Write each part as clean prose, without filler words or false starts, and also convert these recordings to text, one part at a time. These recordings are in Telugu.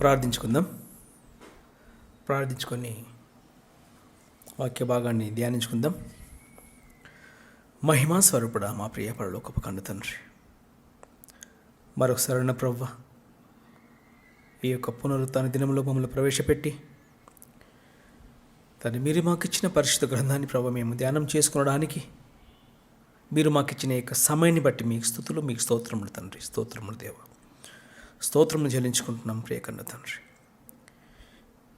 ప్రార్థించుకుందాం. ప్రార్థించుకొని వాక్య భాగాన్ని ధ్యానించుకుందాం. మహిమా స్వరూపుడా, మా ప్రియ పరలోకపు కన్న తండ్రి, మరొకసారి ప్రవ్వ ఈ యొక్క పునరుత్థాన దినంలో మమ్మల్ని ప్రవేశపెట్టి మీరు మాకు ఇచ్చిన పరిశుద్ధ గ్రంథాన్ని ప్రభు మేము ధ్యానం చేసుకోవడానికి మీరు మాకు ఇచ్చిన యొక్క సమయాన్ని బట్టి మీకు స్తుతులు, మీకు స్తోత్రములు తండ్రి. స్తోత్రములు దేవ, స్తోత్రములు చెల్లించుకుంటున్నాం ప్రియ కన్న తండ్రి.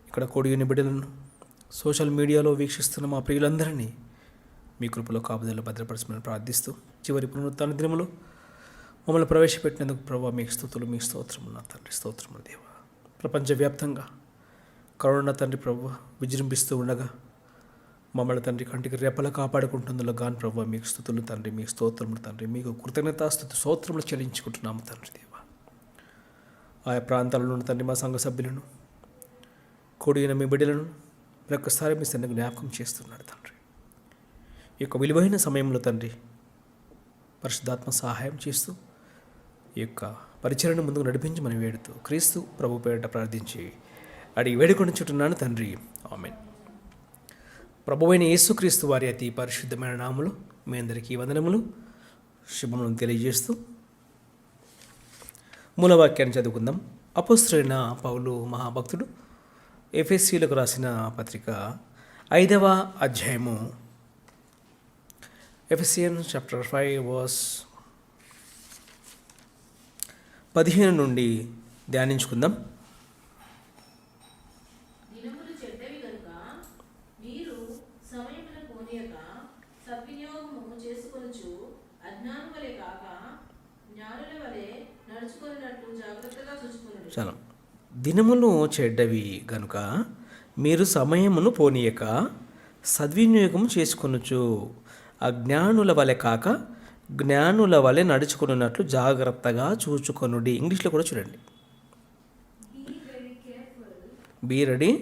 ఇక్కడ కూడిన బిడ్డలను సోషల్ మీడియాలో వీక్షిస్తున్న మా ప్రియులందరినీ మీ కృపలో కాపుదలలో భద్రపరచమని ప్రార్థిస్తూ చివరి పునరుత్థాన దినములో మమ్మల్ని ప్రవేశపెట్టినందుకు ప్రభావ మీకు స్తుతులు, మీకు స్తోత్రములు నా తండ్రి. స్తోత్రములు దేవ. ప్రపంచవ్యాప్తంగా కరోనా తండ్రి ప్రభు విజృంభిస్తూ ఉండగా మమ్మల్ని తండ్రి కంటికి రెప్పలా కాపాడుకుంటుందో గాని ప్రభు మీకు స్తుతులు తండ్రి, మీకు స్తోత్రములు తండ్రి, మీకు కృతజ్ఞతాస్తుతి స్తోత్రములు చెల్లించుకుంటున్నాము తండ్రి దేవ. ఆయా ప్రాంతాలలో ఉన్న తండ్రి మా సంఘ సభ్యులను కూడిన మీ బిడ్డలను మరొకసారి మీ సన్నిధిని జ్ఞాపకం చేస్తున్నాడు తండ్రి. ఈ యొక్క విలువైన సమయంలో తండ్రి పరిశుద్ధాత్మ సహాయం చేస్తూ ఈ యొక్క పరిచయను ముందుకు నడిపించి మనం వేడుతూ క్రీస్తు ప్రభు పేరిట ప్రార్థించి అడిగి వేడుకొని చుట్టున్నాను తండ్రి. ఆమేన్. ప్రభువైన యేసుక్రీస్తు వారి అతి పరిశుద్ధమైన నామములో మీ అందరికీ వందనములు, శుభములను తెలియజేస్తూ మూలవాక్యాన్ని చదువుకుందాం. అపోస్తలుడైన పౌలు మహాభక్తుడు ఎఫెసీయులకు రాసిన పత్రిక 5వ అధ్యాయము, ఎఫెసియన్స్ చాప్టర్ 5 వర్స్ 15 నుండి ధ్యానించుకుందాం. దినములు చెడ్డవి గనుక మీరు సమయమున పోనీయక సద్వినియోగము చేసుకొనుచు అజ్ఞానుల వలె కాక జ్ఞానుల వలె నడుచుకొనున్నట్లు జాగ్రత్తగా చూచుకొనుడి. చాలా దినములు చెడ్డవి గనుక మీరు సమయమును పోనీయక సద్వినియోగం చేసుకొనుచు అజ్ఞానుల వలె కాక జ్ఞానుల వలె నడుచుకున్నట్లు జాగ్రత్తగా చూచుకొనుడి. ఇంగ్లీష్లో కూడా చూడండి. Be ready,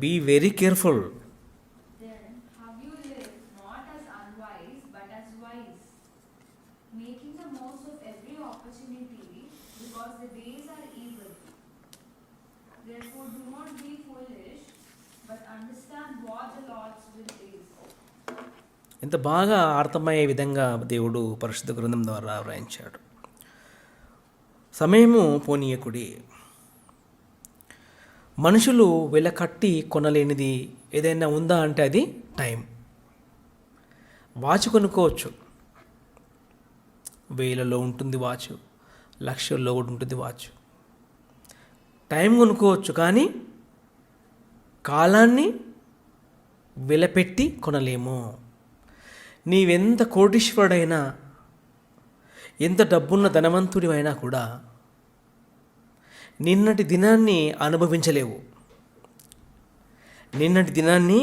be very careful. Then have you lived not as unwise, but as wise, making the most of every opportunity, because the days are evil. Therefore do not be foolish, but understand what the Lord's will is. ఎంత బాగా అర్థమయ్యే విధంగా దేవుడు పరిశుద్ధ గ్రంథం ద్వారా వ్రాయించాడు. సమయము పోనీయకుడి. మనుషులు వెలకట్టి కొనలేనిది ఏదైనా ఉందా అంటే అది టైం. వాచ్ కొనుక్కోవచ్చు, వేలలో ఉంటుంది వాచ్, లక్షల్లో కూడా ఉంటుంది వాచ్. టైం కొనుక్కోవచ్చు, కానీ కాలాన్ని వెలపెట్టి కొనలేము. నీవెంత కోటీశ్వరుడైనా, ఎంత డబ్బున్న ధనవంతుడివైనా కూడా నిన్నటి దినాన్ని అనుభవించలేవు. నిన్నటి దినాన్ని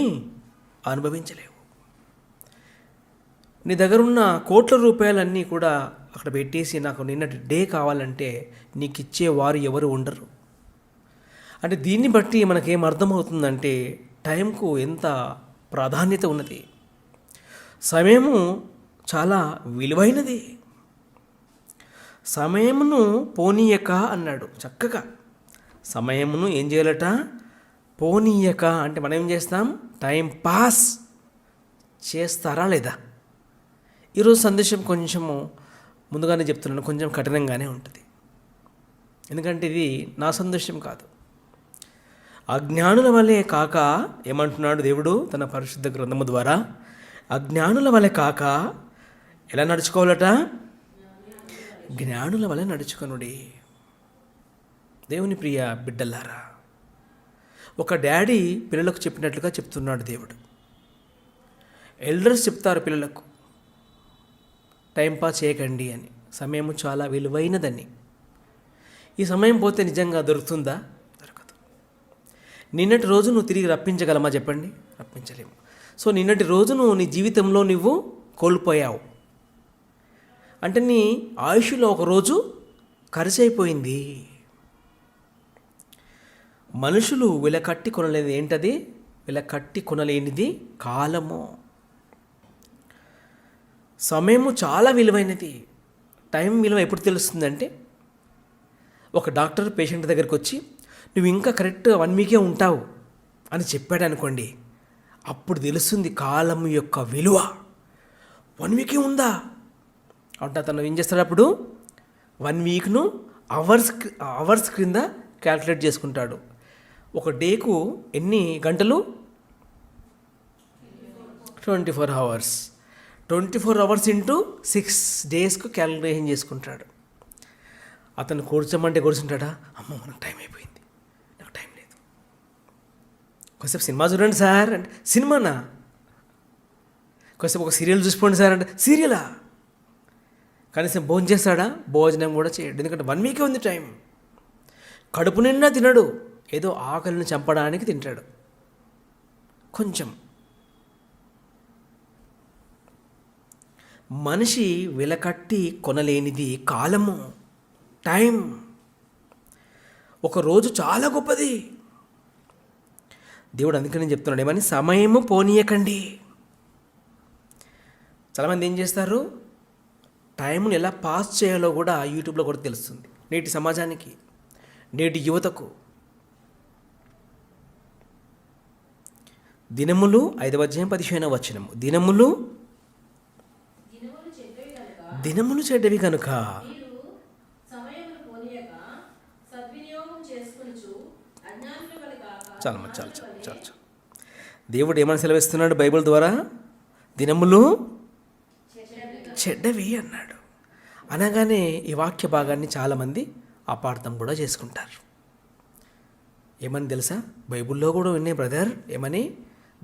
అనుభవించలేవు. నీ దగ్గరున్న కోట్ల రూపాయలన్నీ కూడా అక్కడ పెట్టేసి నాకు నిన్నటి డే కావాలంటే నీకు ఇచ్చేవారు ఎవరు ఉండరు. అంటే దీన్ని బట్టి మనకేం అర్థమవుతుందంటే టైంకు ఎంత ప్రాధాన్యత ఉన్నది. సమయము చాలా విలువైనది. సమయమును పోనీయక అన్నాడు. చక్కగా సమయమును ఏం చేయాలట? పోనీయక. అంటే మనం ఏం చేస్తాం? టైం పాస్ చేస్తారా లేదా? ఈరోజు సందేశం కొంచెము ముందుగానే చెప్తున్నాను, కొంచెం కఠినంగానే ఉంటుంది. ఎందుకంటే ఇది నా సందేశం కాదు. అజ్ఞానుల వలె కాక ఏమంటున్నాడు దేవుడు తన పరిశుద్ధ గ్రంథము ద్వారా? అజ్ఞానుల వలె కాక ఎలా నడుచుకోవాలట? జ్ఞానుల వలె నడుచుకొనుడి. దేవుని ప్రియ బిడ్డలారా, ఒక డాడీ పిల్లలకు చెప్పినట్లుగా చెప్తున్నాడు దేవుడు. ఎల్డర్స్ చెప్తారు పిల్లలకు, టైంపాస్ చేయకండి అని. సమయం చాలా విలువైనదని. ఈ సమయం పోతే నిజంగా దొరుకుతుందా? దొరకదు. నిన్నటి రోజు నువ్వు తిరిగి రప్పించగలమా చెప్పండి? రప్పించలేము. సో నిన్నటి రోజును నీ జీవితంలో నువ్వు కోల్పోయావు అంటే నీ ఆయుష్లో ఒకరోజు ఖర్చు అయిపోయింది. మనుషులు వెలకట్టి కొనలేనిది ఏంటది? వెలకట్టి కొనలేనిది కాలము. సమయము చాలా విలువైనది. టైం విలువ ఎప్పుడు తెలుస్తుందంటే ఒక డాక్టర్ పేషెంట్ దగ్గరికి వచ్చి నువ్వు ఇంకా కరెక్ట్ 1 వీకే ఉంటావు అని చెప్పాడు అనుకోండి, అప్పుడు తెలుస్తుంది కాలం యొక్క విలువ. 1 వీకే ఉందా అంటే అతను ఏం చేస్తాడు, అప్పుడు 1 వీక్ను అవర్స్ క్రింద క్యాల్కులేట్ చేసుకుంటాడు. ఒక డేకు ఎన్ని గంటలు? 24 అవర్స్. 24 అవర్స్ ఇంటూ 6 డేస్కు క్యాలిక్యులేషన్ చేసుకుంటాడు. అతను కూర్చోమంటే కూర్చుంటాడా? అమ్మో మనకు టైం అయిపోయింది, నాకు టైం లేదు, కొంచెంసేపు సినిమా చూడండి సార్ అంటే సినిమానా, కొంచెంసేపు ఒక సీరియల్ చూసుకోండి సార్ అంటే సీరియలా, కనీసం భోజనం చేస్తాడా? భోజనం కూడా చేయడు. ఎందుకంటే 1 వీకే ఉంది టైం. కడుపు నిండా తినడు, ఏదో ఆకలిని చంపడానికి తింటాడు కొంచెం. మనిషి వెలకట్టి కొనలేనిది కాలము, టైం. ఒక రోజు చాలా గొప్పది. దేవుడు అందుకని చెప్తున్నాడు ఏమని, సమయము పోనీయకండి. చాలామంది ఏం చేస్తారు, టైంని ఎలా పాస్ చేయాలో కూడా యూట్యూబ్లో కూడా తెలుస్తుంది నేటి సమాజానికి, నేటి యువతకు. దినములు 5వ అధ్యాయం 15వ వచనము, దినములు దినములు చెడ్డవి కనుక కనుక మీరు సమయమును పోనీయక సద్వినియోగం చేసుకొనుచు అజ్ఞానుల వలె కాక చాలు. దేవుడు ఏమని సెలవిస్తున్నాడు బైబిల్ ద్వారా? దినములు చెడ్డవి అన్నాడు. అనగానే ఈ వాక్య భాగాన్ని చాలామంది అపార్థం కూడా చేసుకుంటారు. ఏమని తెలుసా? బైబిల్లో కూడా ఉన్నాయి బ్రదర్, ఏమని?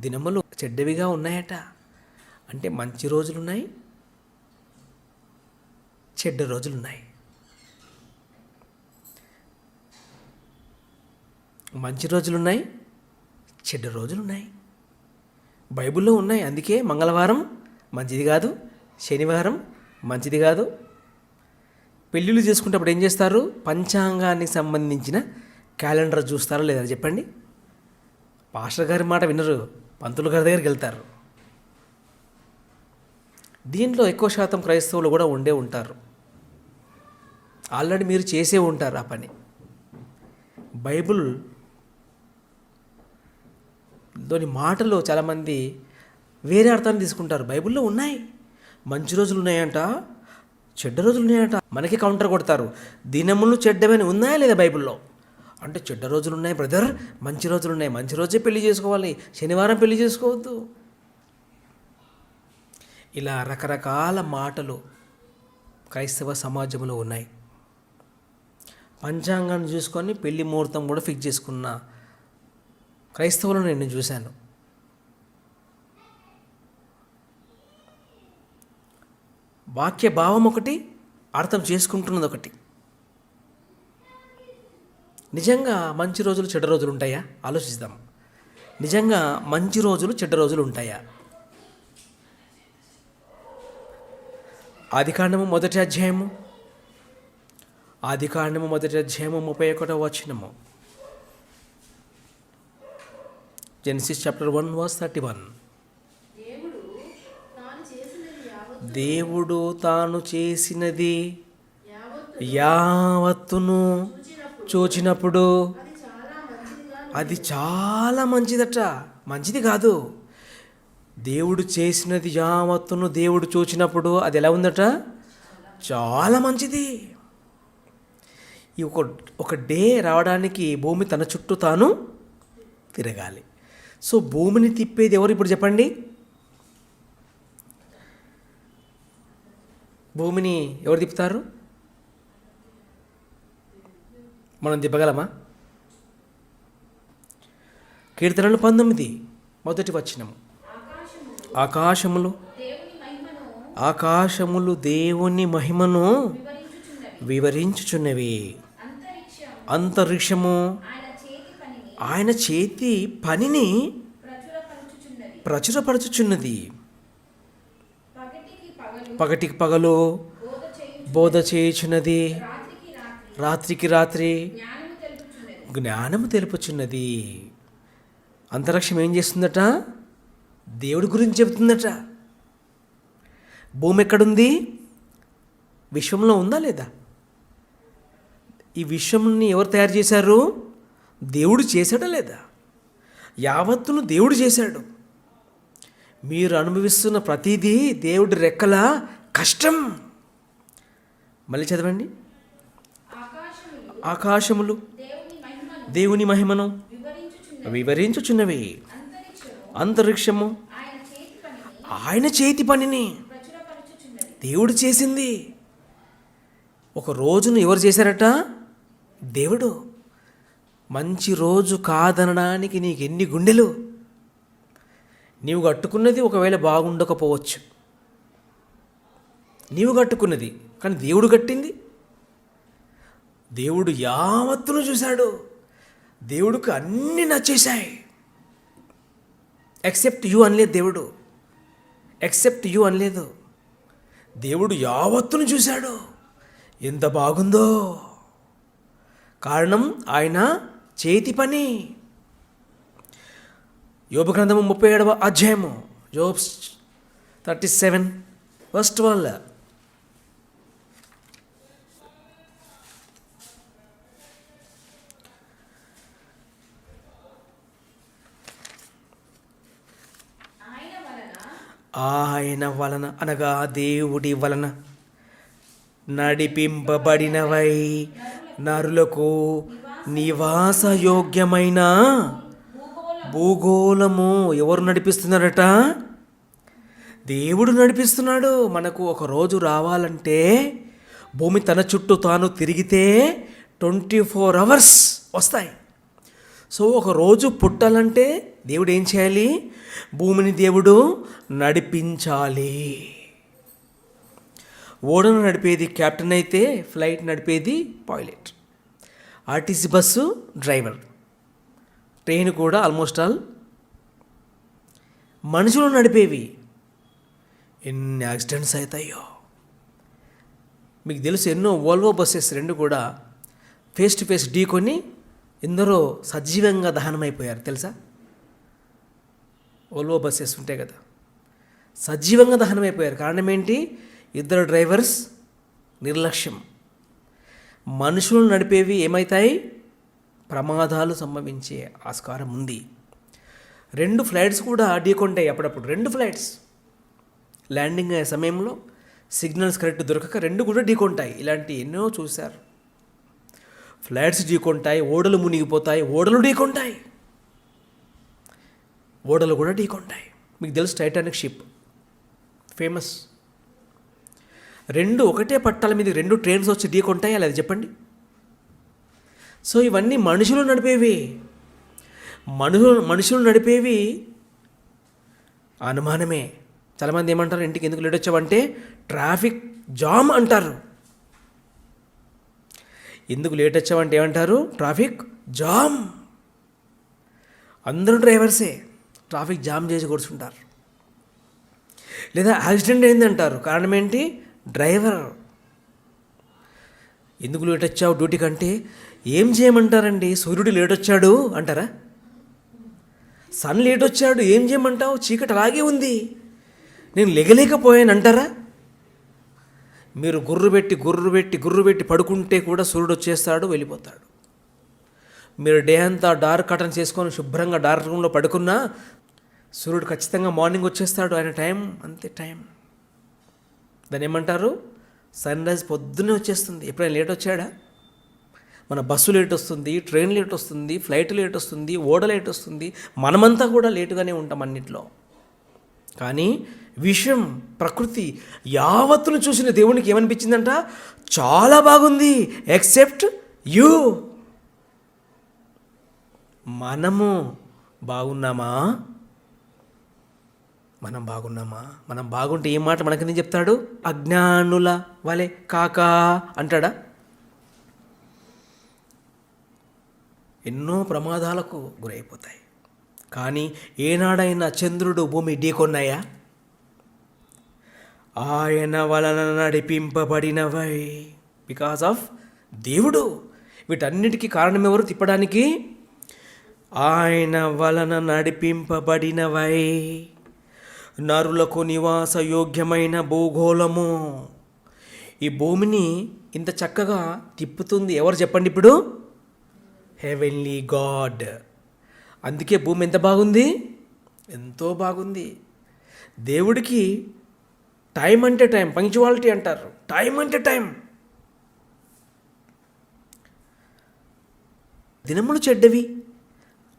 దినములు చెడ్డవిగా ఉన్నాయట. అంటే మంచి రోజులున్నాయి, చెడ్డ రోజులున్నాయి. మంచి రోజులున్నాయి, చెడ్డ రోజులున్నాయి, బైబిల్లో ఉన్నాయి. అందుకే మంగళవారం మంచిది కాదు, శనివారం మంచిది కాదు. పెళ్ళిళ్ళు చేసుకునేటప్పుడు ఏం చేస్తారు? పంచాంగానికి సంబంధించిన క్యాలెండర్ చూస్తారా లేదా చెప్పండి? పాస్టర్ గారి మాట వినరు, పంతులు గారి దగ్గరికి వెళ్తారు. దీంట్లో ఎక్కువ శాతం క్రైస్తవులు కూడా ఉండే ఉంటారు. ఆల్రెడీ మీరు చేసే ఉంటారు ఆ పని. బైబిల్లోని మాటలు చాలామంది వేరే అర్థాన్ని తీసుకుంటారు. బైబిల్లో ఉన్నాయి, మంచి రోజులు ఉన్నాయంట, చెడ్డ రోజులు ఉన్నాయంట. మనకి కౌంటర్ కొడతారు, దినములు చెడ్డమని ఉన్నాయా లేదా బైబిల్లో అంటే చెడ్డ రోజులు ఉన్నాయి బ్రదర్, మంచి రోజులు ఉన్నాయి. మంచి రోజే పెళ్లి చేసుకోవాలి, శనివారం పెళ్లి చేసుకోవద్దు. ఇలా రకరకాల మాటలు క్రైస్తవ సమాజంలో ఉన్నాయి. పంచాంగాన్ని చూసుకొని పెళ్లి ముహూర్తం కూడా ఫిక్స్ చేసుకున్న క్రైస్తవులను నేను చూశాను. వాక్య భావం ఒకటి, అర్థం చేసుకుంటున్నది ఒకటి. నిజంగా మంచి రోజులు చెడ్డ రోజులు ఉంటాయా? ఆలోచిద్దాం. నిజంగా మంచి రోజులు చెడ్డ రోజులు ఉంటాయా? ఆదికాండము మొదటి అధ్యాయము 31వ వచనము. Genesis chapter 1:31. దేవుడు తాను చేసినది యావత్తును చూచినప్పుడు అది చాలా మంచిదట. మంచిది కాదు, దేవుడు చేసినది యావత్తును దేవుడు చూచినప్పుడు అది ఎలా ఉందట? చాలా మంచిది. ఈ ఒక డే రావడానికి భూమి తన చుట్టూ తాను తిరగాలి. సో భూమిని తిప్పేది ఎవరు ఇప్పుడు చెప్పండి? భూమిని ఎవరు తిప్పుతారు? మనం తిప్పగలమా? కీర్తనలు 19 మొదటి వచనం. ఆకాశములు దేవుని మహిమను వివరించుచున్నవి, అంతరిక్షము ఆయన చేతి పనిని ప్రచురపరచుచున్నది. పగటికి పగలు బోధ చేయుచున్నది, రాత్రికి రాత్రి జ్ఞానము తెలుపుచున్నది. అంతరిక్షం ఏం చేస్తుందట? దేవుడి గురించి చెబుతుందట. భూమి ఎక్కడుంది? విశ్వంలో ఉందా లేదా? ఈ విశ్వంని ఎవరు తయారు చేశారు? దేవుడు చేశాడా లేదా? యావత్తును దేవుడు చేశాడు. మీరు అనుభవిస్తున్న ప్రతిదీ దేవుడి రెక్కల కష్టం. మళ్ళీ చదవండి. ఆకాశములు దేవుని మహిమను వివరించుచున్నవి, అంతరిక్షము ఆయన చేతి పనిని దేవుడు చేసింది. ఒక రోజును ఎవరు చేశారట? దేవుడు. మంచి రోజు కాదనడానికి నీకు ఎన్ని గుండెలు? నీవు కట్టుకున్నది ఒకవేళ బాగుండకపోవచ్చు, నీవు కట్టుకున్నది, కానీ దేవుడు కట్టింది. దేవుడు యావత్తును చూశాడు. దేవుడికి అన్నీ నచ్చేశాయి. ఎక్సెప్ట్ యూ అనలేదు దేవుడు, ఎక్సెప్ట్ యూ అనలేదు. దేవుడు యావత్తును చూశాడు. ఎంత బాగుందో! కారణం ఆయన చేతి పని. యోబు గ్రంథము 37వ అధ్యాయము, జోబ్స్ 37 verse 12. ఆయన వలన అనగా దేవుడి వలన నడిపింపబడినవై నరులకు నివాసయోగ్యమైన భూగోళము ఎవరు నడిపిస్తున్నారట? దేవుడు నడిపిస్తున్నాడు. మనకు ఒక రోజు రావాలంటే భూమి తన చుట్టూ తాను తిరిగితే 24 hours వస్తాయి. సో ఒక రోజు పుట్టాలంటే దేవుడు ఏం చేయాలి? భూమిని దేవుడు నడిపించాలి. ఓడను నడిపేది కెప్టెన్ అయితే, ఫ్లైట్ నడిపేది pilot, RTC bus driver, train కూడా ఆల్మోస్ట్ ఆల్ మనుషులు నడిపేవి. ఎన్ని యాక్సిడెంట్స్ అవుతాయో మీకు తెలుసు. ఎన్నో వోల్వో బస్సెస్ రెండు కూడా ఫేస్ టు ఫేస్ ఢీకొని ఎందరో సజీవంగా దహనమైపోయారు తెలుసా? వోల్వో బస్సెస్ ఉంటాయి కదా, సజీవంగా దహనమైపోయారు. కారణం ఏంటి? ఇద్దరు డ్రైవర్స్ నిర్లక్ష్యం. మనుషులు నడిపేవి ఏమవుతాయి? ప్రమాదాలు సంభవించే ఆస్కారం ఉంది. 2 ఫ్లైట్స్ కూడా ఢీకొంటాయి అప్పుడప్పుడు. 2 ఫ్లైట్స్ ల్యాండింగ్ అయ్యే సమయంలో సిగ్నల్స్ కరెక్ట్ దొరకక 2 కూడా ఢీకొంటాయి. ఇలాంటి ఎన్నో చూశారు. ఫ్లైట్స్ ఢీకొంటాయి, ఓడలు మునిగిపోతాయి, ఓడలు ఢీకొంటాయి, ఓడలు కూడా ఢీకొంటాయి. మీకు తెలుసు టైటానిక్ షిప్ ఫేమస్. 2 ఒకటే పట్టాల మీద 2 ట్రైన్స్ వచ్చి ఢీకొంటాయి, అలా చెప్పండి. సో ఇవన్నీ మనుషులు నడిపేవి. మనుషులు నడిపేవి అనుమానమే. చాలామంది ఏమంటారు, ఇంటికి ఎందుకు లేట్ వచ్చావంటే ట్రాఫిక్ జామ్ అంటారు. ఎందుకు లేట్ వచ్చావంటే ఏమంటారు? Traffic jam. అందరూ డ్రైవర్సే, ట్రాఫిక్ జామ్ చేసి కూర్చుంటారు. లేదా యాక్సిడెంట్ అయిందంటారు. కారణం ఏంటి? డ్రైవర్. ఎందుకు లేట్ వచ్చావు డ్యూటీకి అంటే ఏం చేయమంటారండి? సూర్యుడు లేట్ వచ్చాడు అంటారా? సన్ లేట్ వచ్చాడు ఏం చేయమంటావు? చీకటి అలాగే ఉంది, నేను లెగలేకపోయాను అంటారా? మీరు గుర్రు పెట్టి పడుకుంటే కూడా సూర్యుడు వచ్చేస్తాడు, వెళ్ళిపోతాడు. మీరు డే అంతా డార్క్ కర్టన్ చేసుకొని శుభ్రంగా డార్క్ రూమ్లో పడుకున్నా సూర్యుడు ఖచ్చితంగా మార్నింగ్ వచ్చేస్తాడు. ఆయన టైం అంతే, టైం. దాన్ని ఏమంటారు? సన్ రైజ్ పొద్దున్నే వచ్చేస్తుంది. ఎప్పుడైనా లేట్ వచ్చాడా? మన బస్సు లేట్ వస్తుంది, ట్రైన్ లేట్ వస్తుంది, ఫ్లైట్ లేట్ వస్తుంది, ఓడ లేట్ వస్తుంది, మనమంతా కూడా లేటుగానే ఉంటాం అన్నిట్లో. కానీ విశ్వం, ప్రకృతి యావత్తును చూసిన దేవునికి ఏమనిపించిందంట? చాలా బాగుంది, ఎక్సెప్ట్ యూ. మనము బాగున్నామా? మనం బాగున్నామా? మనం బాగుంటే ఏ మాట మనకి నేను చెప్తాడు? అజ్ఞానుల వలె కాకా అంటాడా? ఎన్నో ప్రమాదాలకు గురైపోతాయి. కానీ ఏనాడైనా చంద్రుడు భూమి ఢీకొన్నాయా? ఆయన వలన నడిపింపబడినవై, బికాస్ ఆఫ్ దేవుడు. వీటన్నిటికీ కారణం ఎవరు? తిప్పడానికి ఆయన వలన నడిపింపబడినవై నరులకు నివాస యోగ్యమైన భూగోళము. ఈ భూమిని ఇంత చక్కగా తిప్పుతుంది ఎవరు చెప్పండి ఇప్పుడు? Heavenly God. అందుకే భూమి ఎంత బాగుంది, ఎంతో బాగుంది. దేవుడికి టైం అంటే టైం, పంక్చువాలిటీ అంటారు. టైం అంటే టైం. దినములు చెడ్డవి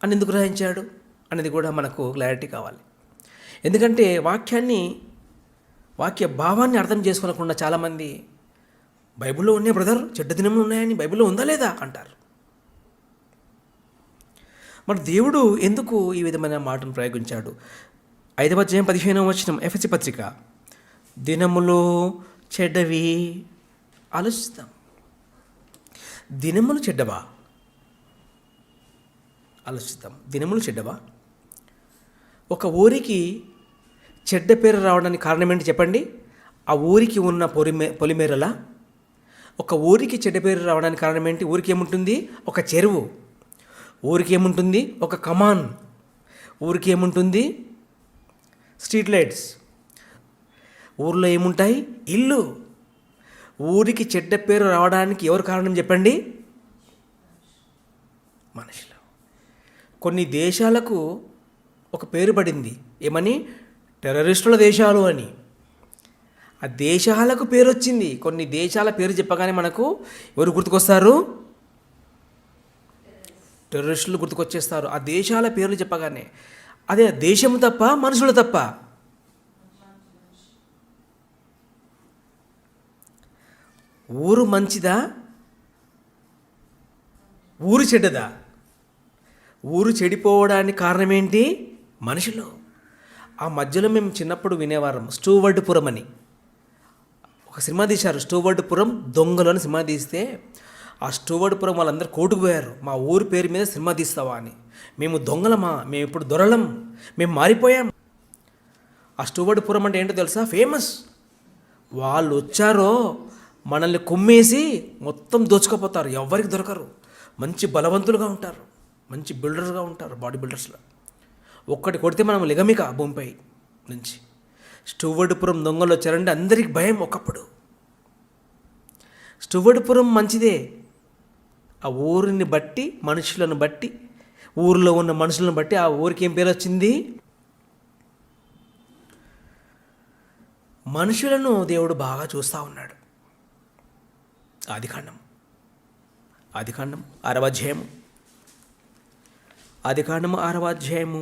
అని ఎందుకు గ్రహించాడు అనేది కూడా మనకు క్లారిటీ కావాలి. ఎందుకంటే వాక్య భావాన్ని అర్థం చేసుకోకుండా చాలామంది బైబిల్లో ఉన్నాయి బ్రదర్, చెడ్డ దినములు ఉన్నాయని బైబిల్లో ఉందా లేదా అంటారు. మరి దేవుడు ఎందుకు ఈ విధమైన మాటను ప్రయోగించాడు? 5వ అధ్యాయం 15వ వచనం ఎఫెసీ పత్రిక. దినములు చెడ్డవి. ఆలోచిస్తాం, దినములు చెడ్డవా? ఆలోచిస్తాం, దినములు చెడ్డవా? ఒక ఊరికి చెడ్డ పేరు రావడానికి కారణం ఏంటి చెప్పండి? ఆ ఊరికి ఉన్న పొలిమేరల. ఒక ఊరికి చెడ్డ పేరు రావడానికి కారణం ఏంటి? ఊరికి ఏముంటుంది? ఒక చెరువు. ఊరికి ఏముంటుంది? ఒక కమాన్. ఊరికి ఏముంటుంది? Street lights. ఊర్లో ఏముంటాయి? ఇల్లు. ఊరికి చెడ్డ పేరు రావడానికి ఎవరు కారణం చెప్పండి? మనుషులు. కొన్ని దేశాలకు ఒక పేరు పడింది, ఏమని? టెర్రరిస్టుల దేశాలు అని. ఆ దేశాలకు పేరు వచ్చింది. కొన్ని దేశాల పేరు చెప్పగానే మనకు ఎవరు గుర్తుకొస్తారు? టెర్రరిస్టులు గుర్తుకొచ్చేస్తారు ఆ దేశాల పేర్లు చెప్పగానే. అదే దేశం తప్ప, మనుషులు తప్ప. ఊరు మంచిదా, ఊరు చెడ్డదా? ఊరు చెడిపోవడానికి కారణం ఏంటి? మనుషులు. ఆ మధ్యలో మేము చిన్నప్పుడు వినేవారం స్టూవర్డ్పురం అని ఒక సినిమా తీశారు. స్టూవర్డ్పురం దొంగలు అని సినిమా తీస్తే ఆ స్టూవర్డ్పురం వాళ్ళందరూ కోర్టుకు పోయారు, మా ఊరి పేరు మీద సినిమా తీస్తావా అని. మేము దొంగలమా, మేము ఇప్పుడు దొరలం, మేము మారిపోయాం. ఆ స్టూవర్డ్పురం అంటే ఏంటో తెలుసా? ఫేమస్. వాళ్ళు వచ్చారో మనల్ని కుమ్మేసి మొత్తం దోచుకోపోతారు, ఎవరికి దొరకరు. మంచి బలవంతులుగా ఉంటారు, మంచి బిల్డర్స్గా ఉంటారు, బాడీ బిల్డర్స్లో. ఒక్కటి కొడితే మనం లిగమిక భూమిపై నుంచి. స్టూవర్డ్పురం దొంగలు వచ్చారంటే అందరికి భయం ఒకప్పుడు. స్టూవర్డ్పురం మంచిదే. ఆ ఊరిని బట్టి, మనుషులను బట్టి, ఊరిలో ఉన్న మనుషులను బట్టి ఆ ఊరికి ఏం పేరు వచ్చింది? మనుషులను దేవుడు బాగా చూస్తూ ఉన్నాడు. ఆదికాండం 6వ అధ్యాయము. ఆదికాండము 6వ అధ్యాయము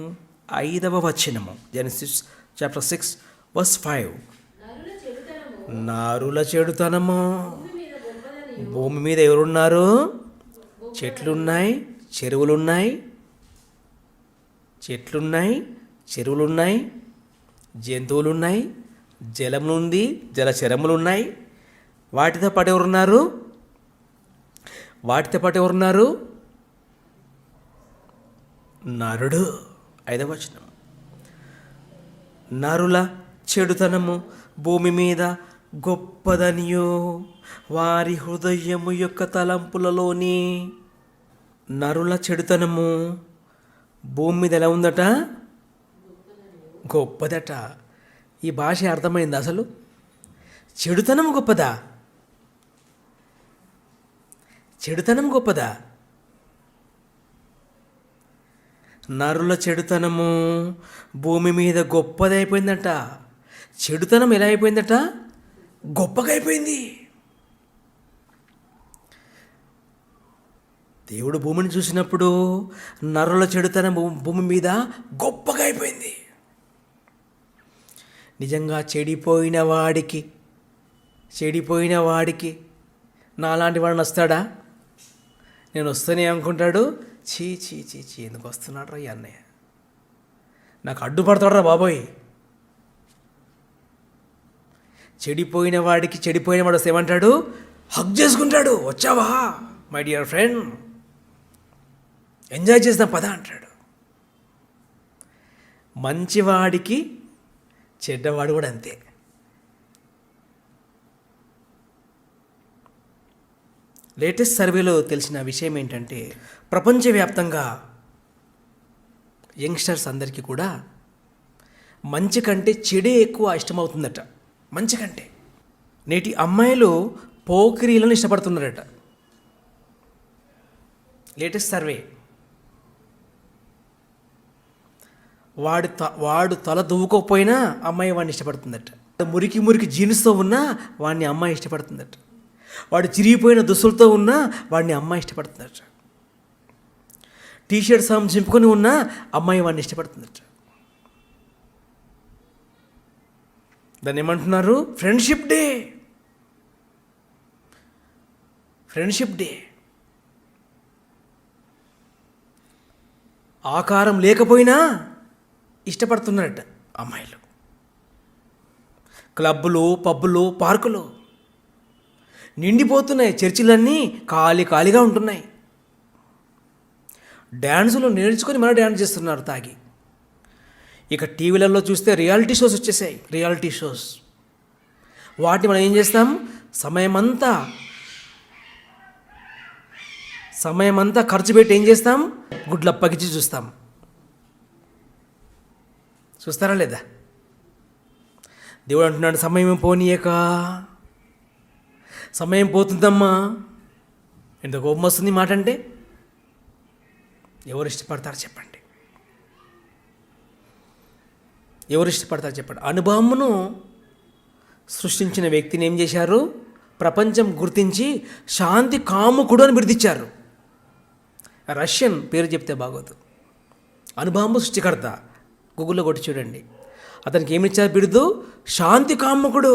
5వ వచనము. Genesis chapter 6 verse 5. నరుల చెడుతనము. భూమి మీద ఎవరున్నారు? చెట్లున్నాయి, చెరువులున్నాయి, చెరువులున్నాయి, జంతువులున్నాయి, జలములుంది, జలచరములున్నాయి. వాటితో పాటు ఎవరున్నారు? నరుడు. 5వ వచనం. నరుల చెడుతనము భూమి మీద గొప్పదనియో వారి హృదయము యొక్క తలంపులలోని. నరుల చెడుతనము భూమి మీద ఎలా ఉందట? గొప్పదట. ఈ భాష అర్థమైంది అసలు? చెడుతనం గొప్పదా? చెడుతనం గొప్పదా? నరుల చెడుతనము భూమి మీద గొప్పదైపోయిందట. చెడుతనం ఎలా అయిపోయిందట? గొప్పగా అయిపోయింది. దేవుడు భూమిని చూసినప్పుడు నరుల చెడుతనం భూమి మీద గొప్పగా అయిపోయింది. నిజంగా చెడిపోయిన వాడికి నాలాంటి వాడు వస్తాడా? నేను వస్తేనే అనుకుంటాడు, చీ ఎందుకు వస్తున్నాడు రా ఈ అన్నయ్య, నాకు అడ్డుపడతాడు రా బాబోయ్. చెడిపోయిన వాడు వస్తే ఏమంటాడు? హగ్ చేసుకుంటాడు. వచ్చావా మై డియర్ ఫ్రెండ్, ఎంజాయ్ చేద్దాం పద అంటాడు. మంచివాడికి చెడ్డవాడు కూడా అంతే. లేటెస్ట్ సర్వేలో తెలిసిన విషయం ఏంటంటే, ప్రపంచవ్యాప్తంగా యంగ్స్టర్స్ అందరికీ కూడా మంచి కంటే చెడే ఎక్కువ ఇష్టమవుతుందట. మంచి కంటే నేటి అమ్మాయిలు పోకిరీలను ఇష్టపడుతున్నారట. Latest survey. వాడు తల దువ్వుకోకపోయినా అమ్మాయి వాడిని ఇష్టపడుతుందట. మురికి మురికి జీన్స్తో ఉన్నా వాడిని అమ్మాయి ఇష్టపడుతుందట. వాడు చిరిగిపోయిన దుస్తులతో ఉన్నా వాడిని అమ్మాయి ఇష్టపడుతుందట. టీషర్ట్ సామ్ చింపుకొని ఉన్నా అమ్మాయి వాడిని ఇష్టపడుతుందట. దాన్ని ఏమంటున్నారు? Friendship day. Friendship day. ఆకారం లేకపోయినా ఇష్టపడుతున్నారట అమ్మాయిలు. క్లబ్బులు, పబ్బులు, పార్కులు నిండిపోతున్నాయి. చర్చిలన్నీ ఖాళీగా ఉంటున్నాయి. డ్యాన్సులు నేర్చుకొని మళ్ళీ డ్యాన్స్ చేస్తున్నారు తాగి. ఇక టీవీలలో చూస్తే రియాలిటీ షోస్ వచ్చేసాయి. Reality shows. వాటిని మనం ఏం చేస్తాం? సమయమంతా ఖర్చు పెట్టి ఏం చేస్తాం? గుడ్లప్పగిచ్చి చూస్తాం. చూస్తారా లేదా? దేవుడు అంటున్నాడు, సమయం పోనీయక. సమయం పోతుందమ్మా. ఎంత కోపం వస్తుంది మాట అంటే. ఎవరు ఇష్టపడతారు చెప్పండి? ఎవరు ఇష్టపడతారు చెప్పండి? అణుబాంబును సృష్టించిన వ్యక్తిని ఏం చేశారు? ప్రపంచం గుర్తించి శాంతి కాముకుడు అని బిరుదిచ్చారు. రష్యన్ పేరు చెప్తే బాగోదు. అణుబాంబు సృష్టికర్త. గూగుల్లో కొట్టి చూడండి. అతనికి ఏమిచ్చారు బిరుదు? శాంతి కాముకుడు.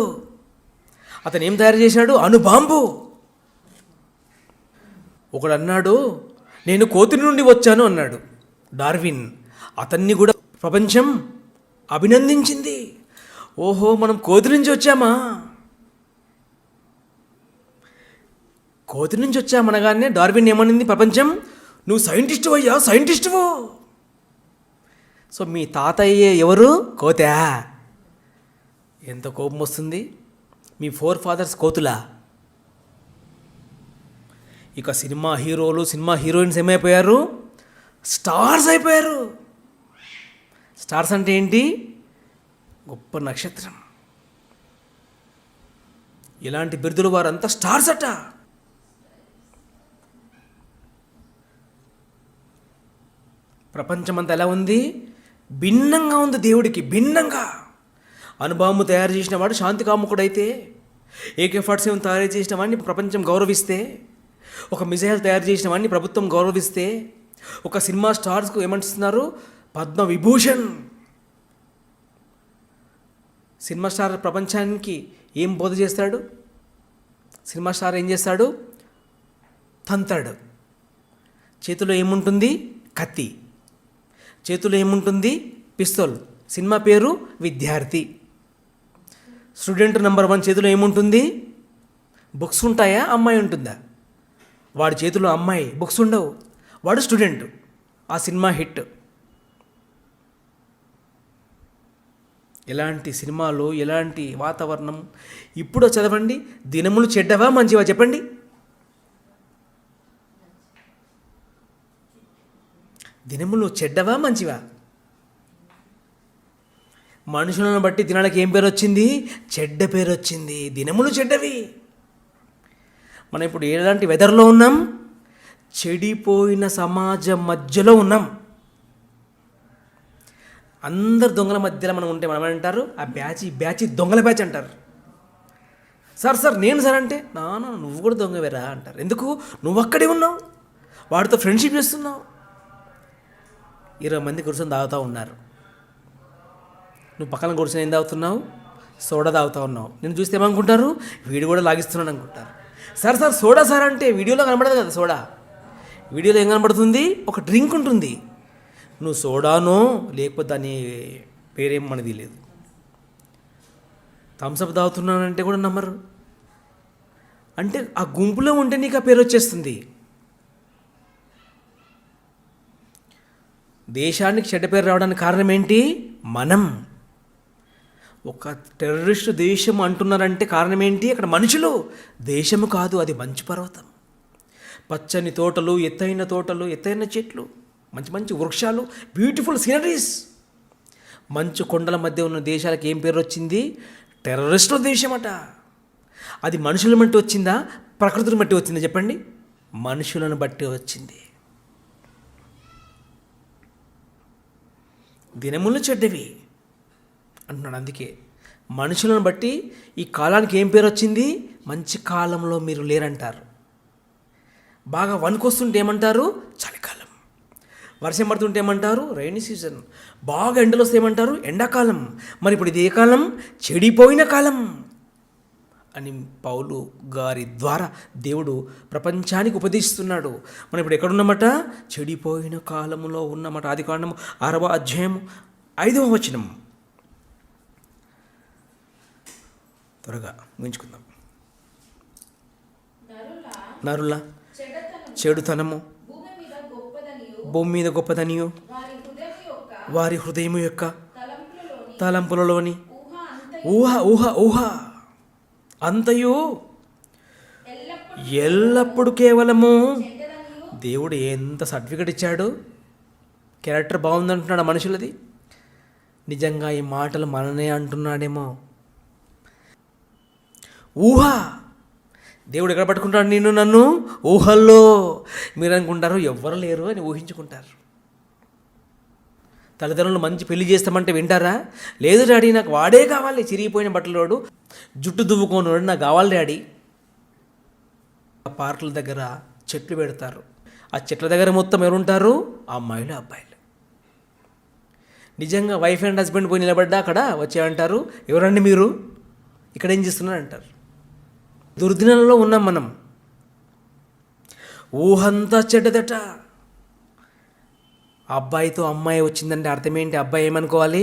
అతను ఏం తయారు చేశాడు? అణుబాంబు. ఒకడు అన్నాడు, నేను కోతి నుండి వచ్చాను అన్నాడు డార్విన్. అతన్ని కూడా ప్రపంచం అభినందించింది. ఓహో, మనం కోతి నుంచి వచ్చామా? కోతి నుంచి వచ్చామనగానే డార్విన్ ఏమనింది ప్రపంచం? నువ్వు సైంటిస్టు అయ్యా, సైంటిస్టువు. సో మీ తాతయ్య ఎవరు? కోతా? ఎంత కోపం వస్తుంది. మీ ఫోర్ ఫాదర్స్ కోతులా? ఇక సినిమా హీరోలు, సినిమా హీరోయిన్స్ ఏమైపోయారు? స్టార్స్ అయిపోయారు. స్టార్స్ అంటే ఏంటి? గొప్ప నక్షత్రం. ఇలాంటి బిరుదులు వారంతా స్టార్స్ అట. ప్రపంచమంతా ఎలా ఉంది? భిన్నంగా ఉంది. దేవుడికి భిన్నంగా. అణుబాంబు తయారు చేసిన వాడు శాంతి కాముకుడైతే, AK-47 తయారు చేసిన వాడిని ప్రపంచం గౌరవిస్తే, ఒక మిసైల్ తయారు చేసిన వాడిని ప్రభుత్వం గౌరవిస్తే, ఒక సినిమా స్టార్స్కు ఏమంటున్నారు? పద్మవిభూషణ్. సినిమా స్టార్ ప్రపంచానికి ఏం బోధ చేస్తాడు? సినిమా స్టార్ ఏం చేస్తాడు? తంతాడు. చేతిలో ఏముంటుంది? కత్తి. చేతిలో ఏముంటుంది? పిస్తోల్. సినిమా పేరు విద్యార్థి. స్టూడెంట్ నెంబర్ 1 చేతిలో ఏముంటుంది? బుక్స్ ఉంటాయా? అమ్మాయి ఉంటుందా? వాడి చేతిలో అమ్మాయి, బుక్స్ ఉండవు. వాడు స్టూడెంట్. ఆ సినిమా హిట్. ఎలాంటి సినిమాలు, ఎలాంటి వాతావరణం. ఇప్పుడు చదవండి. దినములు చెడ్డవా మంచివా చెప్పండి? దినములు చెడ్డవా మంచివా? మనుషులను బట్టి దినాలకు ఏం పేరు వచ్చింది? చెడ్డ పేరు వచ్చింది. దినములు చెడ్డవి. మనం ఇప్పుడు ఎలాంటి వెదర్లో ఉన్నాం? చెడిపోయిన సమాజం మధ్యలో ఉన్నాం. అందరు దొంగల మధ్యలో మనం ఉంటే మనం అంటారు, ఆ బ్యాచ్ దొంగల బ్యాచ్ అంటారు. సార్ నేను సార్ అంటే, నాన్న నువ్వు కూడా దొంగవేరా అంటారు. ఎందుకు? నువ్వు అక్కడే ఉన్నావు, వాడితో ఫ్రెండ్షిప్ చేస్తున్నావు. 20 మంది కూర్చొని తాగుతూ ఉన్నారు. నువ్వు పక్కన కూర్చొని ఏం తాగుతున్నావు? సోడా తాగుతూ ఉన్నావు. నేను చూస్తే ఏమనుకుంటారు? వీడు కూడా లాగిస్తున్నాడు అనుకుంటారు. సార్ సోడా సార్ అంటే వీడియోలో కనబడదు కదా సోడా. వీడియోలో ఏం కనబడుతుంది? ఒక డ్రింక్ ఉంటుంది. నువ్వు సోడానో లేకపోతే దాని పేరేం మనది లేదు. థమ్స్అప్ తాగుతున్నానంటే కూడా నమ్మరు. అంటే ఆ గుంపులో ఉంటే నీకు ఆ పేరు వచ్చేస్తుంది. దేశానికి చెడ్డ పేరు రావడానికి కారణం ఏంటి? మనం. ఒక టెర్రరిస్ట్ దేశం అంటున్నారంటే కారణం ఏంటి? అక్కడ మనుషులు. దేశము కాదు, అది మంచు పర్వతం. పచ్చని తోటలు, ఎత్తైన తోటలు, ఎత్తైన చెట్లు, మంచి మంచి వృక్షాలు, బ్యూటిఫుల్ సీనరీస్. మంచు కొండల మధ్య ఉన్న దేశాలకు ఏం పేరు వచ్చింది? టెర్రరిస్టుల దేశమట. అది మనుషులను బట్టి వచ్చిందా, ప్రకృతిని బట్టి వచ్చిందా చెప్పండి? మనుషులను బట్టి వచ్చింది. దినములు చెడ్డవి అంటున్నాడు. అందుకే మనుషులను బట్టి ఈ కాలానికి ఏం పేరు వచ్చింది? మంచి కాలంలో మీరు లేరంటారు. బాగా వణుకొస్తుంటే ఏమంటారు? చలికాలం. వర్షం పడుతుంటే ఏమంటారు? Rainy season. బాగా ఎండలు వస్తే ఏమంటారు? ఎండాకాలం. మరి ఇప్పుడు ఇది ఏ కాలం? చెడిపోయిన కాలం అని పౌలు గారి ద్వారా దేవుడు ప్రపంచానికి ఉపదేశిస్తున్నాడు. మనం ఇప్పుడు ఎక్కడున్నామట? చెడిపోయిన కాలంలో ఉన్నమాట. ఆదికాండము 6వ అధ్యాయం 5వ వచనం. త్వరగా ముగించుకుందాం. నరుల చెడుతనము భూమి మీద గొప్పదనియు వారి హృదయం యొక్క తలంపులలోని ఊహ అంతయు ఎల్లప్పుడు కేవలము దేవుడు ఎంత సర్టిఫికెట్ ఇచ్చాడు. క్యారెక్టర్ బాగుందంటున్నాడు మనుషులది. నిజంగా ఈ మాటలు మననే అంటున్నాడేమో. ఊహ. దేవుడు ఎక్కడ పట్టుకుంటాడు? నిన్ను నన్ను ఊహల్లో. మీరు అనుకుంటారు ఎవ్వరు లేరు అని ఊహించుకుంటారు. తల్లిదండ్రులు మంచి పెళ్లి చేస్తామంటే వింటారా? లేదు డాడీ, నాకు వాడే కావాలి, చిరిగిపోయిన బట్టలోడు, జుట్టు దువ్వుకోనోడు నాకు కావాలి డాడీ. ఆ పార్కుల దగ్గర చెట్లు పెడతారు. ఆ చెట్ల దగ్గర మొత్తం ఎవరుంటారు? అమ్మాయిలు అబ్బాయిలు. నిజంగా వైఫ్ అండ్ హస్బెండ్ పోయి నిలబడ్డా అక్కడ వచ్చేమంటారు, ఎవరండి మీరు, ఇక్కడ ఏం చేస్తున్నారు అంటారు. దుర్దినాలలో ఉన్నాం మనం. ఊహంతా చెడ్డదట. అబ్బాయితో అమ్మాయి వచ్చిందంటే అర్థం ఏంటి? అబ్బాయి ఏమనుకోవాలి?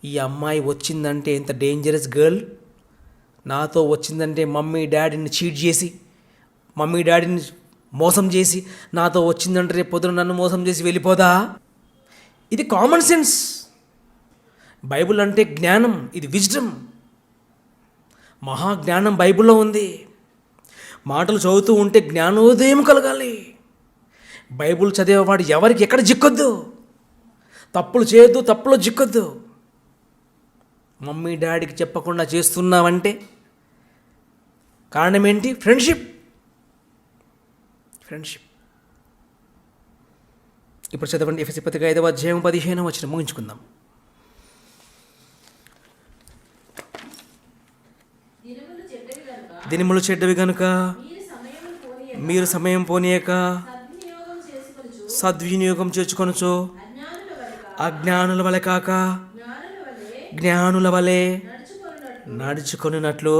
ఈ అమ్మాయి వచ్చిందంటే ఎంత డేంజరస్ గర్ల్. నాతో వచ్చిందంటే మమ్మీ డాడీని చీట్ చేసి, మమ్మీ డాడీని మోసం చేసి, నాతో వచ్చిందంటే రేపు పొద్దున నన్ను మోసం చేసి వెళ్ళిపోదా? ఇది కామన్ సెన్స్. బైబిల్ అంటే జ్ఞానం, ఇది విజ్డమ్, మహాజ్ఞానం బైబిల్లో ఉంది. మాటలు చదువుతూ ఉంటే జ్ఞానోదయం కలగాలి. బైబిల్ చదివేవాడు ఎవరికి ఎక్కడ చిక్కొద్దు, తప్పులు చేయొద్దు, తప్పులో చిక్కొద్దు. మమ్మీ డాడీకి చెప్పకుండా చేస్తున్నావంటే కారణం ఏంటి? ఫ్రెండ్షిప్. ఇప్పుడు చదవండి ఎఫెసీ పత్రిక 5వ అధ్యాయం 15వ వచనం. ముగించుకుందాం. దినములు చెడ్డవి కనుక మీరు సమయం పోనీయక సద్వినియోగం చేసుకొనుచు అజ్ఞానుల వలె కాక జ్ఞానుల వలె నడుచుకొనినట్లు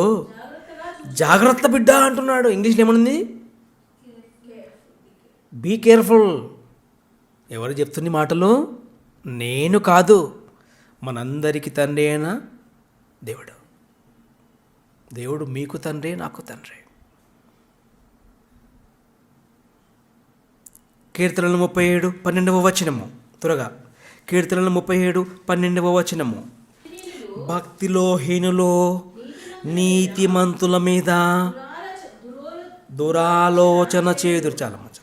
జాగ్రత్త బిడ్డ అంటున్నాడు. ఇంగ్లీష్లో ఏమనుంది? Be careful. ఎవరు చెప్తుంది మాటలు? నేను కాదు, మనందరికీ తండ్రి అయిన దేవుడు. దేవుడు మీకు తండ్రి, నాకు తండ్రి. కీర్తనలు 37:12వ వచనము. త్వరగా కీర్తనలు 37:12వ వచనము. భక్తిలో హీనులో నీతిమంతుల మీద దురాలోచన చేదురు. చాలా మంచి.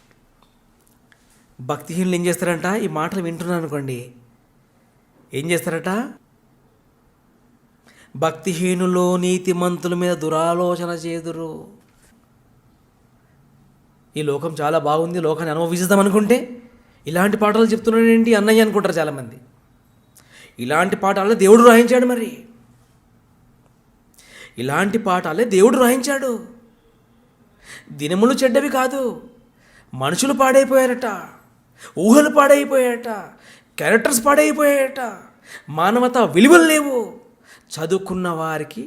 భక్తిహీనులు ఏం చేస్తారంట? ఈ మాటలు వింటున్నాను అనుకోండి, ఏం చేస్తారట? భక్తిహీనులో నీతిమంతుల మీద దురాలోచన చేదురు. ఈ లోకం చాలా బాగుంది, లోకాన్ని అనుభవిస్తాం అనుకుంటే ఇలాంటి పాటలు చెప్తున్నాడు ఏంటి అన్నయ్య అనుకుంటారు చాలామంది. ఇలాంటి పాఠాలే దేవుడు రాయించాడు. మరి ఇలాంటి పాఠాలే దేవుడు రాయించాడు. దినములు చెడ్డవి కాదు, మనుషులు పాడైపోయారట, ఊహలు పాడైపోయారట, క్యారెక్టర్స్ పాడైపోయాయట, మానవతా విలువలు లేవు, చదువుకున్న వారికి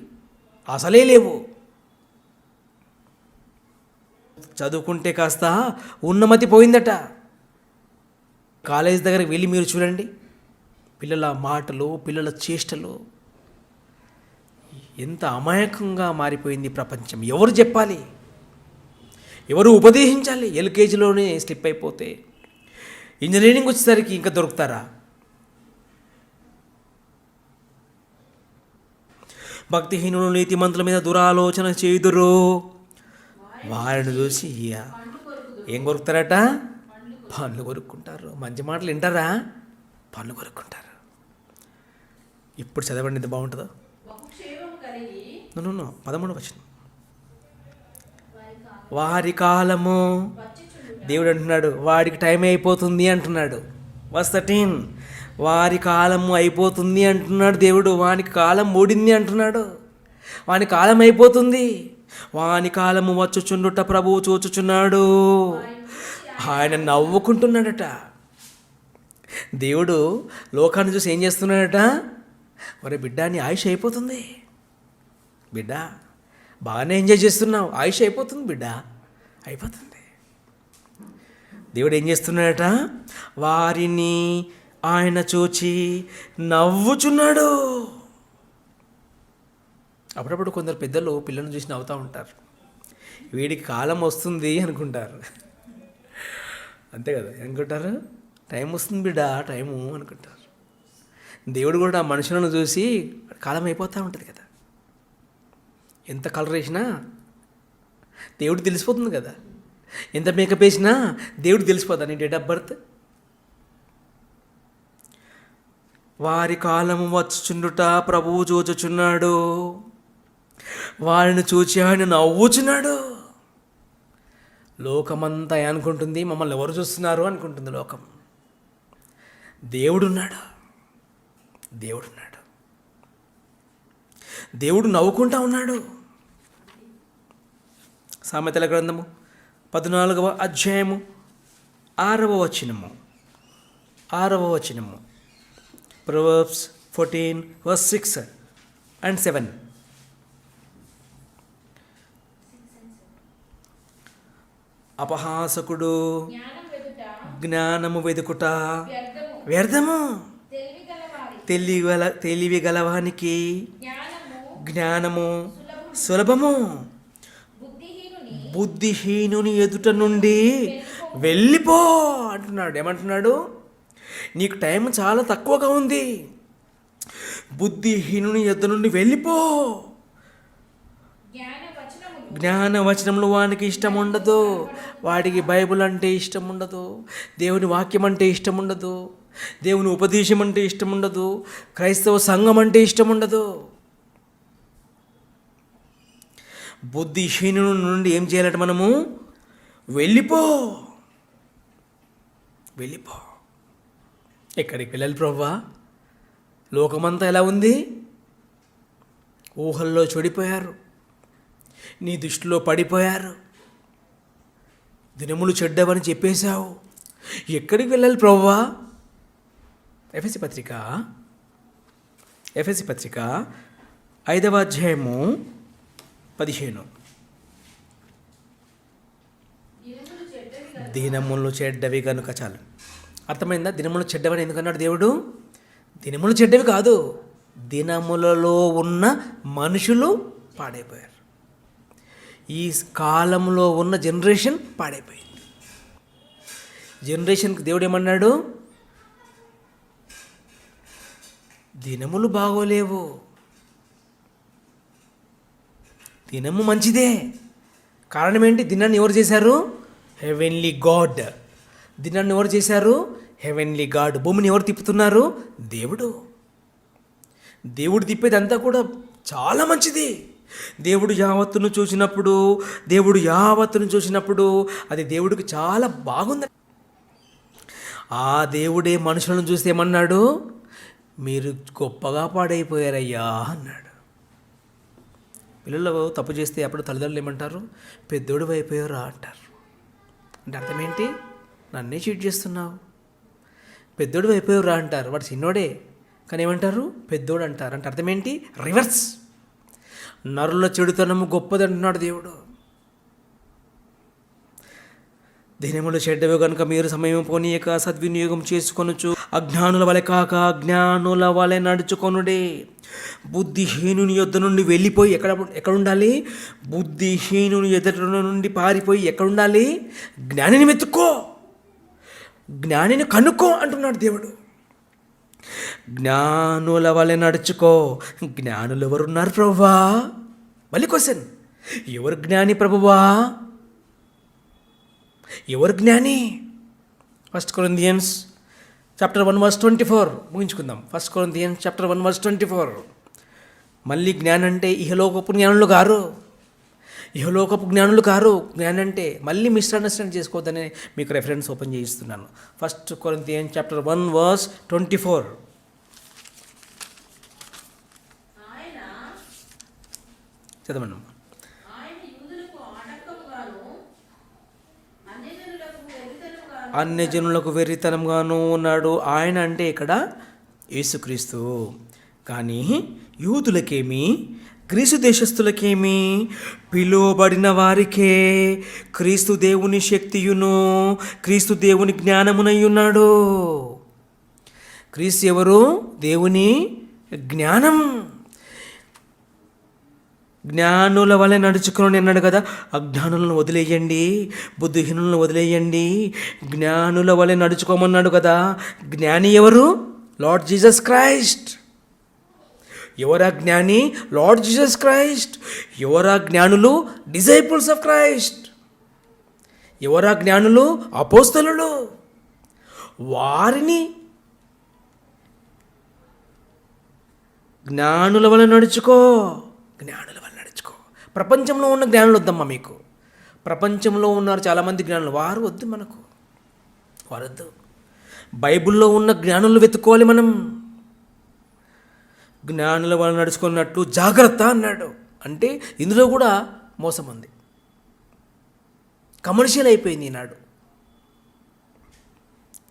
అసలే లేవు. చదువుకుంటే కాస్త ఉన్నమతి పోయిందట. కాలేజ్ దగ్గరికి వెళ్ళి మీరు చూడండి, పిల్లల మాటలు, పిల్లల చేష్టలు, ఎంత అమాయకంగా మారిపోయింది ప్రపంచం. ఎవరు చెప్పాలి, ఎవరు ఉపదేశించాలి? ఎల్కేజీలోనే స్లిప్ అయిపోతే ఇంజనీరింగ్ వచ్చేసరికి ఇంకా దొరుకుతారా? భక్తిహీనులు నీతిమంతుల మీద దురాలోచన చేదురు. వారిని చూసి ఏం కొరుకుతారట? పనులు కొరుక్కుంటారు. మంచి మాటలు వింటారా? పనులు కొరుక్కుంటారు. ఇప్పుడు చదవండి, ఇది బాగుంటుందో. 13వ వచనం. వారి కాలము. దేవుడు అంటున్నాడు వాడికి టైం అయిపోతుంది అంటున్నాడు. వర్స్ 13, వారి కాలము అయిపోతుంది అంటున్నాడు దేవుడు. వానికి కాలం మూడింది అంటున్నాడు. వాని కాలం అయిపోతుంది. వాని కాలము వచ్చుచుండుట ప్రభువు చూచుచున్నాడు. ఆయన నవ్వుకుంటున్నాడట. దేవుడు లోకాన్ని చూసి ఏం చేస్తున్నాడట? మరి బిడ్డ నీ ఆయుష్ అయిపోతుంది, బిడ్డ బాగానే ఎంజాయ్ చేస్తున్నావు, ఆయుష్ అయిపోతుంది బిడ్డ, అయిపోతుంది. దేవుడు ఏం చేస్తున్నాడట? వారిని ఆయన చూచి నవ్వుచున్నాడు. అప్పుడప్పుడు కొందరు పెద్దలు పిల్లలను చూసి నవ్వుతూ ఉంటారు. వీడికి కాలం వస్తుంది అనుకుంటారు. అంతే కదా, అనుకుంటారు టైం వస్తుంది బిడ్డ, టైము అనుకుంటారు. దేవుడు కూడా మనుషులను చూసి కాలం అయిపోతూ ఉంటుంది కదా. ఎంత కలర్ వేసినా దేవుడు తెలిసిపోతుంది కదా. ఎంత మేకప్ వేసినా దేవుడు తెలిసిపోతా నీ డేట్ ఆఫ్ బర్త్. వారి కాలము వచ్చుచుండుట ప్రభువు చూచుచున్నాడు. వారిని చూచి ఆయన నవ్వుచున్నాడు. లోకమంతా అనుకుంటుంది మమ్మల్ని ఎవరు చూస్తున్నారు అనుకుంటుంది లోకం. దేవుడున్నాడు, దేవుడున్నాడు. దేవుడు నవ్వుకుంటా ఉన్నాడు. సామెతల గ్రంథము 14వ అధ్యాయము 6వ వచనము. Proverbs 14 verse 6 and 7. అపహాసకుడు జ్ఞానము వెదుకుట వ్యర్థము, తెలివి గలవానికి జ్ఞానము సులభము. బుద్ధిహీనుని ఎదుట నుండి వెళ్ళిపో అంటున్నాడు. ఏమంటున్నాడు? నీకు టైం చాలా తక్కువగా ఉంది, బుద్ధిహీనుని ఎదుట నుండి వెళ్ళిపో. జ్ఞానవచనంలో వానికి ఇష్టం ఉండదు. వాడికి బైబుల్ అంటే ఇష్టం ఉండదు, దేవుని వాక్యం అంటే ఇష్టం ఉండదు, దేవుని ఉపదేశం అంటే ఇష్టం ఉండదు, క్రైస్తవ సంఘం అంటే ఇష్టం ఉండదు. బుద్ధిహీనుని నుండి ఏం చేయాలట? మనము వెళ్ళిపో. ఎక్కడికి వెళ్ళాలి ప్రభువా? లోకమంతా ఎలా ఉంది? ఊహల్లో చెడిపోయారు, నీ దృష్టిలో పడిపోయారు, దినములు చెడ్డవని చెప్పేశావు. ఎక్కడికి వెళ్ళాలి ప్రభువా? ఎఫెసీ పత్రిక 5వ అధ్యాయము 15. దినములు చెడ్డవి కనుక. చాలు అర్థమైందా? దినములు చెడ్డవని ఎందుకన్నాడు దేవుడు? దినములు చెడ్డవి కాదు, దినములలో ఉన్న మనుషులు పాడైపోయారు. ఈ కాలంలో ఉన్న జనరేషన్ పాడైపోయింది. జనరేషన్కి దేవుడు ఏమన్నాడు? దినములు బాగోలేవు, దినము మంచిదే. కారణం ఏంటి? దినాన్ని ఎవరు చేశారు? Heavenly God. దినాన్ని ఎవరు చేశారు? Heavenly God. భూమిని ఎవరు తిప్పుతున్నారు? దేవుడు. దేవుడు తిప్పేదంతా కూడా చాలా మంచిది. దేవుడు యావత్తును చూసినప్పుడు అది దేవుడికి చాలా బాగుంది. ఆ దేవుడే మనుషులను చూస్తే ఏమన్నాడు? మీరు గొప్పగా పాడైపోయారయ్యా అన్నాడు. పిల్లలు తప్పు చేస్తే అప్పుడు తల్లిదండ్రులు ఏమంటారు? పెద్దోడు అయిపోయారా అంటారు. అంటే అర్థం ఏంటి? నన్నే చీట్ చేస్తున్నావు, పెద్దోడు అయిపోయారా అంటారు. వాడు చిన్నోడే కానీ ఏమంటారు? పెద్దోడు అంటారు. అంటే అర్థం ఏంటి? రివర్స్. నరుల చెడుతనము గొప్పది అంటున్నాడు దేవుడు. దినములు చెడ్డవి కనుక మీరు సమయం పోనీయక సద్వినియోగం చేసుకొనుచు అజ్ఞానుల వలె కాక జ్ఞానుల వలె నడుచుకొనుడే. బుద్ధిహీనుని యొద్ద నుండి వెళ్ళిపోయి ఎక్కడ ఉండాలి? బుద్ధిహీనుని ఎదుట నుండి పారిపోయి ఎక్కడ ఉండాలి? జ్ఞానిని వెతుక్కో, జ్ఞానిని కనుక్కో అంటున్నాడు దేవుడు. జ్ఞానుల వలె నడుచుకో. జ్ఞానులు ఎవరున్నారు ప్రభువా? మళ్ళీ క్వశ్చన్, ఎవరు జ్ఞాని ప్రభువా? ఎవరు జ్ఞాని? 1 Corinthians chapter 1 verse 24 ముగించుకుందాం. 1 Corinthians chapter 1 verse 24. మళ్ళీ జ్ఞానం అంటే ఇహలోకపు జ్ఞానులు గారు. ఇహలోకపు జ్ఞానులు కారు. జ్ఞానం అంటే మళ్ళీ మిస్అండర్స్టాండ్ చేసుకోవద్దని మీకు రెఫరెన్స్ ఓపెన్ చేయిస్తున్నాను. 1 కొరింథియన్స్ చాప్టర్ 1 వర్స్ 24. ఆయన చదవండి. ఆయన యూదులకు ఆటంకముగాను అన్యజనులకు వెర్రితనముగాను అన్యజనులకు వెర్రితనంగాను ఉన్నాడు. ఆయన అంటే ఇక్కడ యేసుక్రీస్తు. కానీ యూదులకేమి, గ్రీసు దేశస్థులకేమి, పిలువబడిన వారికే క్రీస్తు దేవుని శక్తియును క్రీస్తు దేవుని జ్ఞానమునై ఉన్నాడు. క్రీస్తు ఎవరు? దేవుని జ్ఞానం. జ్ఞానుల వలె నడుచుకుని అన్నాడు కదా. అజ్ఞానులను వదిలేయండి, బుద్ధిహీనులను వదిలేయండి, జ్ఞానుల వలె నడుచుకోమన్నాడు కదా. జ్ఞాని ఎవరు? Lord Jesus Christ. ఎవరా జ్ఞాని? Lord Jesus Christ. ఎవరా జ్ఞానులు? Disciples of Christ. ఎవరా జ్ఞానులు? అపోస్తలులు. వారిని జ్ఞానుల వల్ల నడుచుకో, జ్ఞానుల వల్ల నడుచుకో. ప్రపంచంలో ఉన్న జ్ఞానులు వద్దమ్మా మీకు. ప్రపంచంలో ఉన్నారు చాలామంది జ్ఞానులు, వారు వద్దు మనకు, వారొద్దు. బైబిల్లో ఉన్న జ్ఞానులు వెతుక్కోవాలి మనం. జ్ఞానుల వల్ల నడుచుకున్నట్టు జాగ్రత్త అన్నాడు. అంటే ఇందులో కూడా మోసం ఉంది, కమర్షియల్ అయిపోయింది ఈనాడు.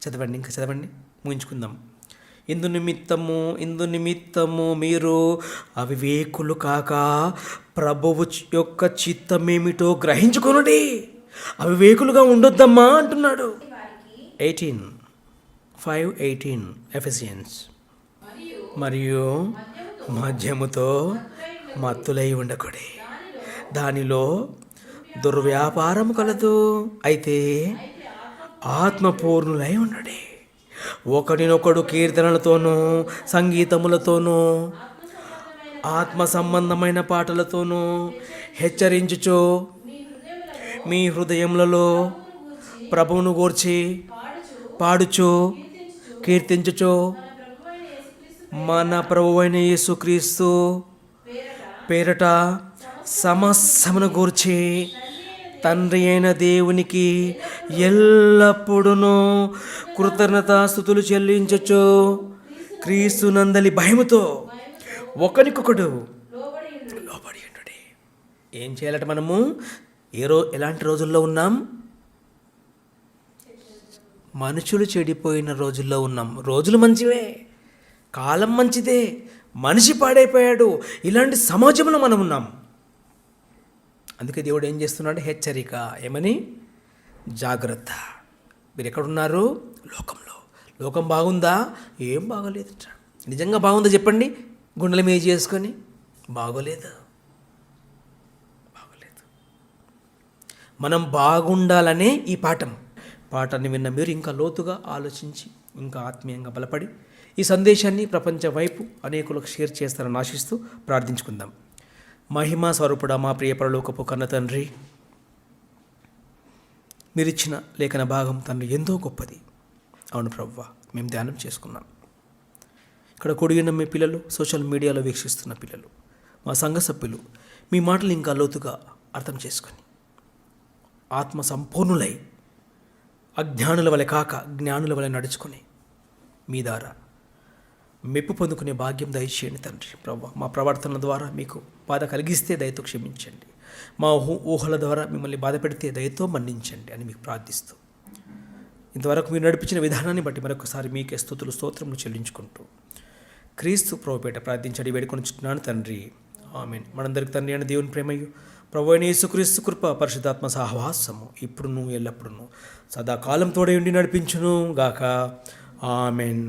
చదవండి, ఇంకా చదవండి, ముగించుకుందాం. ఇందు నిమిత్తము మీరు అవివేకులు కాక ప్రభువు యొక్క చిత్తమేమిటో గ్రహించుకొనుడి. అవివేకులుగా ఉండొద్దమ్మా అంటున్నాడు. 18:5-18 ఎఫెసియన్స్. మరియు మద్యముతో మత్తులై ఉండకూడదు, దానిలో దుర్వ్యాపారము కలదు. అయితే ఆత్మపూర్ణులై ఉండడి, ఒకడినొకడు కీర్తనలతోనూ సంగీతములతోనూ ఆత్మ సంబంధమైన పాటలతోనూ హెచ్చరించుచు మీ హృదయములలో ప్రభువును గూర్చి పాడుచు కీర్తించుచు మన ప్రభువైన యేసుక్రీస్తు పేరట సమస్తమును గూర్చి తండ్రి అయిన దేవునికి ఎల్లప్పుడూ కృతజ్ఞతాస్తుతులు చెల్లించచ్చు. క్రీస్తు నందలి భయముతో ఒకరికొకడు లోబడి ఉండుడి. ఏం చేయాలట మనము? ఎలాంటి రోజుల్లో ఉన్నాం? మనుషులు చెడిపోయిన రోజుల్లో ఉన్నాం. రోజులు మంచివే, కాలం మంచిదే, మనిషి పాడైపోయాడు. ఇలాంటి సమాజంలో మనం ఉన్నాం. అందుకే దేవుడు ఏం చేస్తున్నాడు? హెచ్చరిక. ఏమని? జాగ్రత్త. మీరు ఎక్కడున్నారు? లోకంలో. లోకం బాగుందా? ఏం బాగోలేదు. నిజంగా బాగుందా చెప్పండి? గుండెల మీద చేసుకొని బాగోలేదు. మనం బాగుండాలనే ఈ పాఠాన్ని విన్న మీరు ఇంకా లోతుగా ఆలోచించి ఇంకా ఆత్మీయంగా బలపడి ఈ సందేశాన్ని ప్రపంచం వైపు అనేకులకు షేర్ చేస్తారని ఆశిస్తూ ప్రార్థించుకుందాం. మహిమా స్వరూపుడా, మా ప్రియ పరలోకపు కన్న తండ్రి, మీరిచ్చిన లేఖన భాగం తండ్రి ఎంతో గొప్పది. అవును ప్రభువా, మేము ధ్యానం చేసుకున్నాం. ఇక్కడ కూడిన మీ పిల్లలు, సోషల్ మీడియాలో వీక్షిస్తున్న పిల్లలు, మా సంఘ సభ్యులు మీ మాటలు ఇంకా లోతుగా అర్థం చేసుకొని ఆత్మ సంపూర్ణులై అజ్ఞానుల వలె కాక జ్ఞానుల వలె నడుచుకొని మీ ద్వారా మెప్పు పొందుకునే భాగ్యం దయచేయండి తండ్రి. ప్రభువా, మా ప్రవర్తన ద్వారా మీకు బాధ కలిగిస్తే దయతో క్షమించండి. మా ఊహల ద్వారా మిమ్మల్ని బాధ పెడితే దయతో మన్నించండి అని మీకు ప్రార్థిస్తూ, ఇంతవరకు మీరు నడిపించిన విధానాన్ని బట్టి మరొకసారి మీకే స్తుతులు స్తోత్రములు చెల్లించుకుంటూ క్రీస్తు ప్రభుపేట ప్రార్థించడి వేడుకొనిచున్నాను తండ్రి. ఆమేన్. మనందరికి తండ్రి అయిన దేవుని ప్రేమయు ప్రభువైన యేసుక్రీస్తు కృప పరిశుద్ధాత్మ సహవాసము ఇప్పుడును ఎల్లప్పుడూ సదాకాలం తోడే ఉండి నడిపించును గాక. ఆమేన్.